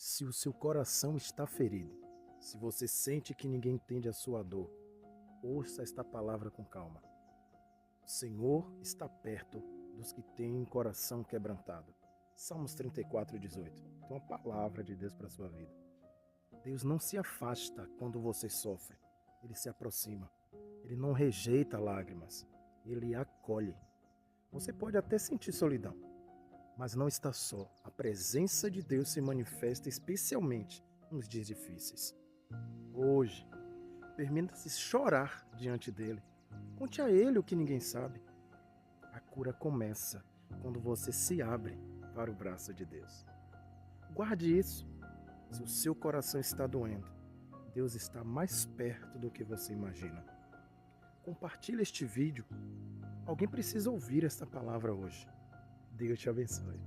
Se o seu coração está ferido, se você sente que ninguém entende a sua dor, ouça esta palavra com calma. O Senhor está perto dos que têm coração quebrantado. Salmos 34:18. Tem uma palavra de Deus para a sua vida. Deus não se afasta quando você sofre. Ele se aproxima. Ele não rejeita lágrimas. Ele acolhe. Você pode até sentir solidão, mas não está só. A presença de Deus se manifesta especialmente nos dias difíceis. Hoje, permita-se chorar diante dele. Conte a ele o que ninguém sabe. A cura começa quando você se abre para o braço de Deus. Guarde isso. Se o seu coração está doendo, Deus está mais perto do que você imagina. Compartilhe este vídeo. Alguém precisa ouvir esta palavra hoje. Deus te abençoe.